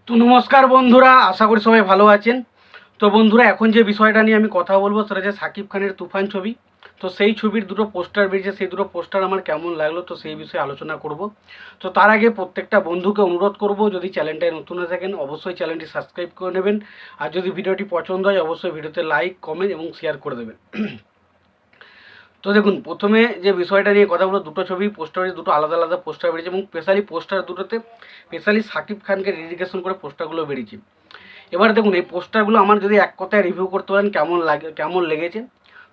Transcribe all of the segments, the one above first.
তো নমস্কার বন্ধুরা, আশা করি সবাই ভালো আছেন। তো বন্ধুরা, এখন যে বিষয়টা নিয়ে আমি কথা বলবো সেটা হচ্ছে সাকিব খানের তুফান ছবি। তো সেই ছবির দুটো পোস্টার বেরিয়েছে, সেই দুটো পোস্টার আমার কেমন লাগলো তো সেই বিষয়ে আলোচনা করব। তো তার আগে প্রত্যেকটা বন্ধুকে অনুরোধ করব, যদি চ্যানেলটায় নতুন হয়ে থাকেন অবশ্যই চ্যানেলটি সাবস্ক্রাইব করে নেবেন। আর যদি ভিডিওটি পছন্দ হয় অবশ্যই ভিডিওতে লাইক, কমেন্ট এবং শেয়ার করে দেবেন। তো দেখুন, প্রথমে যে বিষয়টা নিয়ে কথা বলবো, দুটো ছবি পোস্টার হয়েছে, দুটো আলাদা আলাদা পোস্টার বেরিয়েছে এবং স্পেশালি পোস্টার দুটোতে স্পেশালি সাকিব খানকে ডেডিকেশন করে পোস্টারগুলো বেরিয়েছে। এবার দেখুন, এই পোস্টারগুলো আমার যদি এক কথায় রিভিউ করতে পারেন কেমন লেগেছে,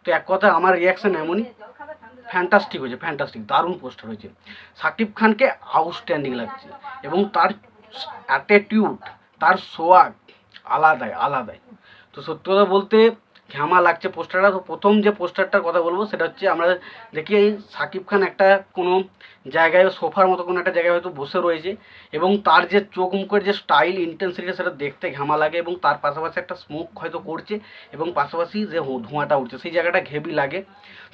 তো এক কথায় আমার রিয়াকশান এমনই, ফ্যান্টাস্টিক হয়েছে, ফ্যান্টাস্টিক, দারুণ পোস্টার হয়েছে। সাকিব খানকে আউটস্ট্যান্ডিং লাগছে এবং তার অ্যাটিটিউড, তার সোয়াগ আলাদাই আলাদাই। তো সত্যি কথা বলতে ঘ্যামা লাগছে পোস্টারটা। তো প্রথম যে পোস্টারটার কথা বলবো সেটা হচ্ছে, আমরা দেখি এই সাকিব খান একটা কোনো জায়গায় সোফার মতো কোনো একটা জায়গায় হয়তো বসে রয়েছে এবং তার যে চোখ মুখের যে স্টাইল, ইন্টেন্সিটি, সেটা দেখতে ঘ্যামা লাগে এবং তার পাশাপাশি একটা স্মোক হয়তো করছে এবং পাশাপাশি যে ধোঁয়াটা উঠছে সেই জায়গাটা ঘেবি লাগে।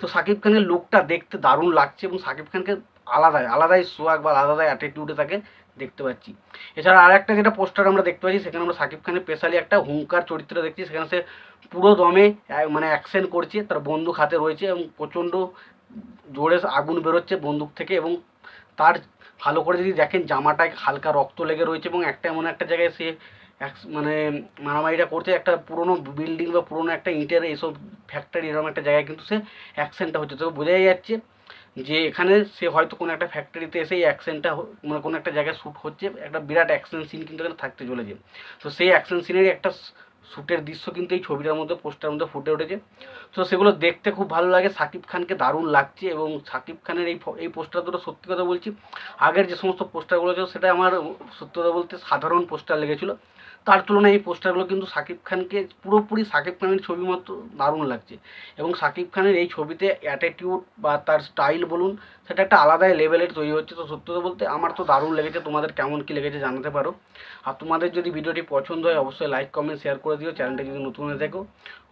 তো সাকিব খানের লুকটা দেখতে দারুণ লাগছে এবং সাকিব খানকে আলাদাই আলাদাই সোয়াগ বা আলাদাই অ্যাটিটিউডে তাকে দেখতে পাচ্ছি। এছাড়া আর একটা যেটা পোস্টার আমরা দেখতে পাচ্ছি, সেখানে আমরা সাকিব খানের স্পেশালি একটা হুঙ্কার চরিত্র দেখছি। সেখানে সে পুরো দমে মানে অ্যাকশন করছে, তার বন্দুক হাতে রয়েছে এবং প্রচণ্ড জোরে আগুন বেরোচ্ছে বন্দুক থেকে এবং তার ভালো করে যদি দেখেন জামাটায় হালকা রক্ত লেগে রয়েছে এবং একটা এমন একটা জায়গায় সে মানে মারামারিটা করছে, একটা পুরনো বিল্ডিং বা পুরনো একটা ইটের এইসব ফ্যাক্টরি এরকম একটা জায়গায় কিন্তু সে অ্যাকশনটা হচ্ছে। তো বোঝাই যাচ্ছে যে এখানে সে হয়তো কোনো একটা ফ্যাক্টরিতে এসে এই অ্যাকশনটা মানে কোনো একটা জায়গায় শ্যুট হচ্ছে, একটা বিরাট অ্যাকশন সিন কিন্তু এখানে থাকতে চলেছে। তো সেই অ্যাকশন সিনেরই একটা শ্যুটের দৃশ্য কিন্তু এই ছবিটার মধ্যে পোস্টারের মধ্যে ফুটে উঠেছে। তো সেগুলো দেখতে খুব ভালো লাগে, সাকিব খানকে দারুণ লাগছে এবং সাকিব খানের এই পোস্টার দুটো সত্যি কথা বলছি, আগের যে সমস্ত পোস্টারগুলো ছিল সেটা আমার সত্যি কথা বলতে সাধারণ পোস্টার লেগেছিলো। তার তুলনায় এই পোস্টারগুলো কিন্তু সাকিব খানকে পুরোপুরি সাকিব খানের ছবি মতো দারুণ লাগছে এবং সাকিব খানের এই ছবিতে অ্যাটিটিউড বা তার স্টাইল বলুন, সেটা একটা আলাদাই লেভেলের তৈরি হচ্ছে। তো সত্যি কথা বলতে আমার তো দারুণ লেগেছে, তোমাদের কেমন কী লেগেছে জানাতে পারো। আর তোমাদের যদি ভিডিওটি পছন্দ হয় অবশ্যই লাইক, কমেন্ট, শেয়ার করে দিও। চ্যানেলটা যদি নতুন হয়ে দেখো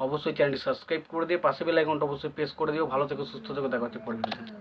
অবশ্যই চ্যানেলটি সাবস্ক্রাইব করে দিও, পাশে বেল আইকনটা অবশ্যই প্রেস করে দিও। ভালো থেকো, সুস্থ থেকো, দেখা হচ্ছে পরের ভিডিওতে।